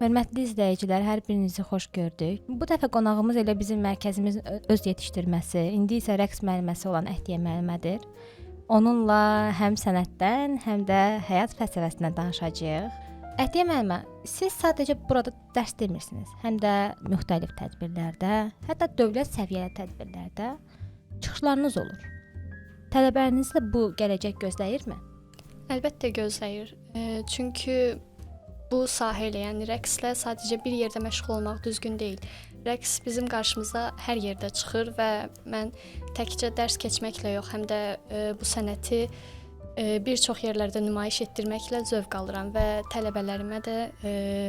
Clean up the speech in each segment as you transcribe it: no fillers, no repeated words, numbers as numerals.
Hörmətli izləyicilər, hər birinizi xoş gördük. Bu dəfə qonağımız elə bizim mərkəzimizin öz yetişdirməsi, indi isə rəqs müəlliməsi olan Əhdiyə müəllimədir. Onunla həm sənətdən, həm də həyat fəlsəfəsindən danışacağıq. Əhdiyə müəllimə, siz sadəcə burada dərs demirsiniz, həm də müxtəlif tədbirlərdə, hətta dövlət səviyyəli tədbirlərdə çıxışlarınız olur. Tələbələrinizlə bu gələcək gözləyirmi? Əlbəttə gözləyir. Çünki bu sahə ilə, yəni rəqslə sadəcə bir yerdə məşğul olmaq düzgün deyil. Rəqs bizim qarşımıza hər yerdə çıxır və mən təkcə dərs keçməklə yox, həm də bu sənəti bir çox yerlərdə nümayiş etdirməklə zövq alıram və tələbələrimə də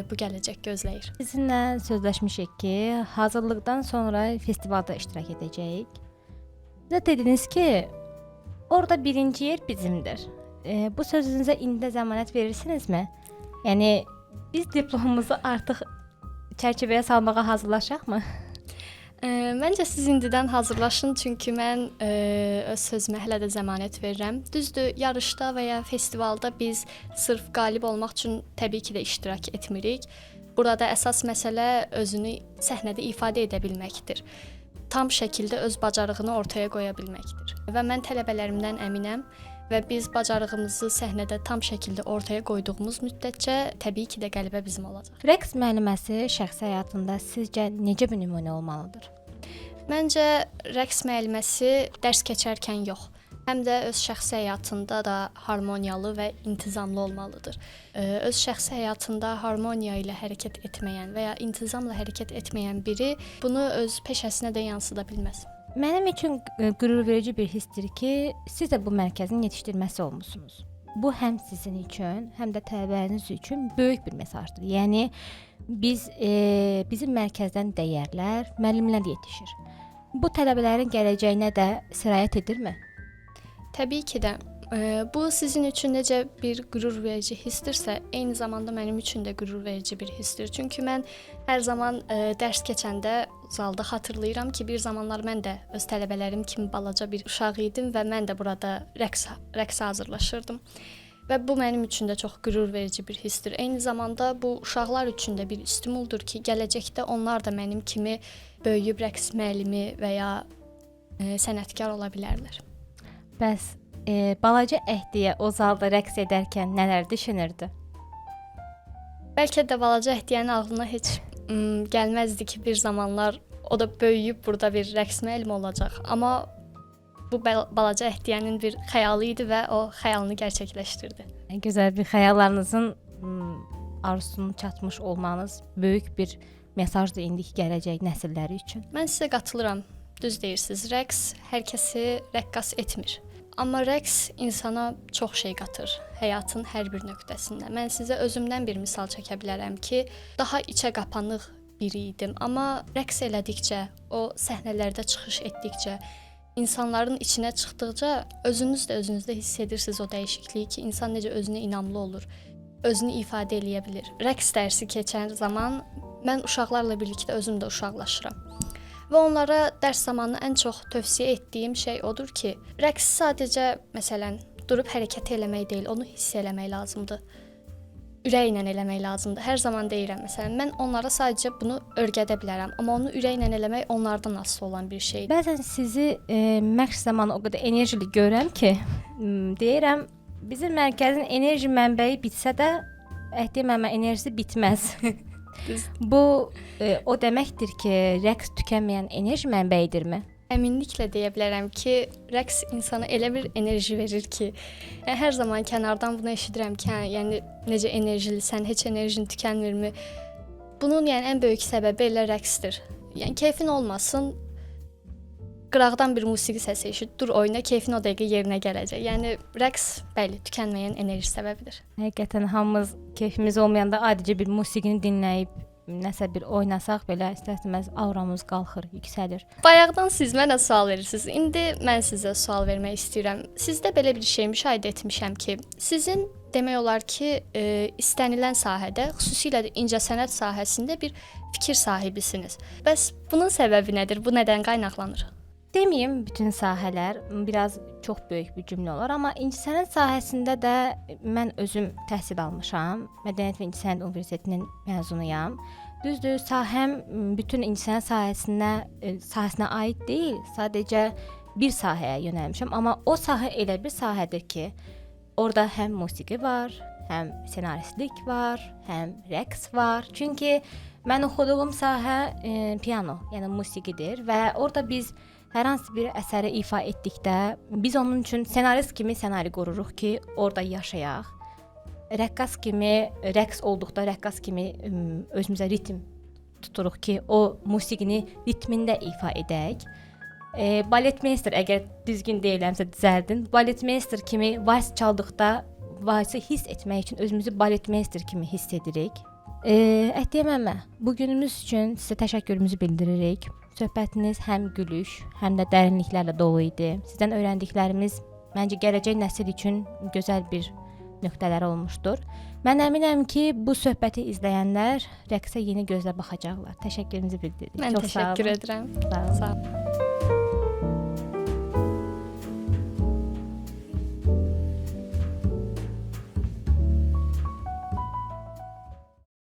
bu gələcək gözləyir. Sizinlə sözləşmişik ki, hazırlıqdan sonra festivalda iştirak edəcəyik. Sizə dediniz ki, orada birinci yer bizimdir. Bu sözünüzə indi də zəmanət verirsinizmi? Yəni biz diplomumuzu artıq çərçivəyə salmağa hazırlaşaqmı? Məncə siz indidən hazırlaşın, çünki mən öz sözümə hələ də zəmanət verirəm. Düzdür, yarışda və ya festivalda biz sırf qalib olmaq üçün təbii ki də iştirak etmirik. Burada əsas məsələ özünü səhnədə ifadə edə bilməkdir. Tam şəkildə öz bacarığını ortaya qoya bilməkdir. Və mən tələbələrimdən əminəm və biz bacarığımızı səhnədə tam şəkildə ortaya qoyduğumuz müddətcə təbii ki də qələbə bizim olacaq. Rəqs müəlliməsi şəxsi həyatında sizcə necə bir nümunə olmalıdır? Məncə rəqs müəlliməsi dərs keçərkən yox, həm də öz şəxsi həyatında da harmoniyalı və intizamlı olmalıdır. Öz şəxsi həyatında harmoniya ilə hərəkət etməyən və ya intizamla hərəkət etməyən biri bunu öz peşəsinə də yansıda bilməz. Mənim üçün qürurverici bir hissdir ki, siz də bu mərkəzin yetişdirməsi olmusunuz. Bu həm sizin üçün, həm də tələbələriniz üçün böyük bir mesajdır. Yəni bizim mərkəzdən dəyərlər, müəllimlər yetişir. Bu tələbələrin gələcəyinə də sirayət edirmi? Təbii ki də. Bu sizin üçün necə bir qürurverici hissdirsə, eyni zamanda mənim üçün də qürurverici bir hissdir. Çünki mən hər zaman dərs keçəndə zalda xatırlayıram ki, bir zamanlar mən də öz tələbələrim kimi balaca bir uşaq idim və mən də burada rəqsə hazırlaşırdım. Və bu mənim üçün də çox qürurverici bir hissdir. Eyni zamanda bu uşaqlar üçün də bir stimuldur ki, gələcəkdə onlar da mənim kimi böyüyüb rəqs müəllimi və ya sənətkar ola bilərlər. Bəs balaca Əhdiyə o zalda rəqs edərkən nələr düşünürdü? Bəlkə də balaca Əhdiyənin ağlına heç gəlməzdi ki, bir zamanlar o da böyüyüb burada bir rəqs müəllimi olacaq. Amma bu balaca Əhdiyənin bir xəyalı idi və o xəyalını gerçəkləşdirdi. Gözəl bir xəyallarınızın arzusunu çatmış olmanız böyük bir mesajdır indiki gələcək nəsilləri üçün. Mən sizə qatılıram. Düz deyirsiniz. Rəqs hər kəsi rəqqas etmir. Amma rəqs insana çox şey qatır, həyatın hər bir nöqtəsində. Mən sizə özümdən bir misal çəkə bilərəm ki, daha içə qapanıq biri idim, amma rəqs elədikcə, o səhnələrdə çıxış etdikcə, insanların içinə çıxdıqca özünüz də özünüzdə hiss edirsiniz o dəyişikliyi ki, insan necə özünə inamlı olur, özünü ifadə eləyə bilir. Rəqs dərsi keçən zaman mən uşaqlarla birlikdə özüm də uşaqlaşıram. Və onlara dərs zamanı ən çox tövsiyə etdiyim şey odur ki, rəqs sadəcə, məsələn, durub hərəkət eləmək deyil, onu hiss eləmək lazımdır. Ürəklə eləmək lazımdır. Hər zaman deyirəm, məsələn, mən onlara sadəcə bunu öyrədə bilərəm, amma onu ürəklə eləmək onlardan asılı olan bir şeydir. Bəzən sizi məşq zamanı o qədər enerjili görürəm ki, deyirəm, bizim mərkəzin enerji mənbəyi bitsə də, Əhdiyə müəllimə enerjisi bitməz. Bu o deməkdir ki, rəqs tükənməyən enerji mənbəyidirmi? Əminliklə deyə bilərəm ki, rəqs insana elə bir enerji verir ki, hər zaman kənardan bunu eşidirəm ki, yəni necə enerjilisən, heç enerjin tükənmirmi? Bunun yəni ən böyük səbəbi elə rəqsdir. Yəni keyfin olmasın, qıraqdan bir musiqi səsi eşit, dur oyna, keyfin o dəqiqə yerinə gələcək. Yəni rəqs bəli, tükənməyən enerji səbəbidir. Həqiqətən hamımız keyfimiz olmayanda adicə bir musiqini dinləyib nəsə bir oynasaq belə istəsəməz auramız qalxır, yüksəlir. Bayaqdan siz mənə sual verirsiniz. İndi mən sizə sual vermək istəyirəm. Sizdə belə bir şey müşahidə etmişəm ki, sizin demək olar ki, istənilən sahədə, xüsusilə də incəsənət sahəsində bir fikir sahibisiniz. Bəs bunun səbəbi nədir? Bu nədən qaynaqlanır? Deməyim bütün sahələr biraz çox böyük bir cümlə olar, amma incəsənət sahəsində də mən özüm təhsil almışam. Mədəniyyət və İncəsənət Universitetinin məzunuyam. Düzdür, sahəm bütün incəsənət sahəsinə aid deyil. Sadəcə bir sahəyə yönəlmişəm, amma o sahə elə bir sahədir ki, orada həm musiqi var, həm ssenaristlik var, həm rəqs var. Çünki mən oxuduğum sahə piano, yəni musiqidir və orada biz hər hansı bir əsəri ifa etdikdə biz onun üçün ssenarist kimi ssenari qururuq ki, orada yaşayaq. Rəqqas kimi, rəqs olduqda rəqqas kimi özümüzə ritm tuturuq ki, o musiqini ritmində ifa edək. Baletmeister, əgər düzgün deyiləmsə düzəldin. Baletmeister kimi vals çaldıqda valsı hiss etmək üçün özümüzü baletmeister kimi hiss edirik. Ətiyyə müəllimə, bu günümüz üçün sizə təşəkkürümüzü bildiririk. Söhbətiniz həm gülüş, həm də dərinliklərlə dolu idi. Sizdən öyrəndiklərimiz məncə gələcək nəsil üçün gözəl bir nöqtələr olmuşdur. Mən əminəm ki, bu söhbəti izləyənlər rəqsə yeni gözlə baxacaqlar. Təşəkkürümüzü bildiririk. Mən təşəkkür edirəm. Sağ olun. Sağ olun.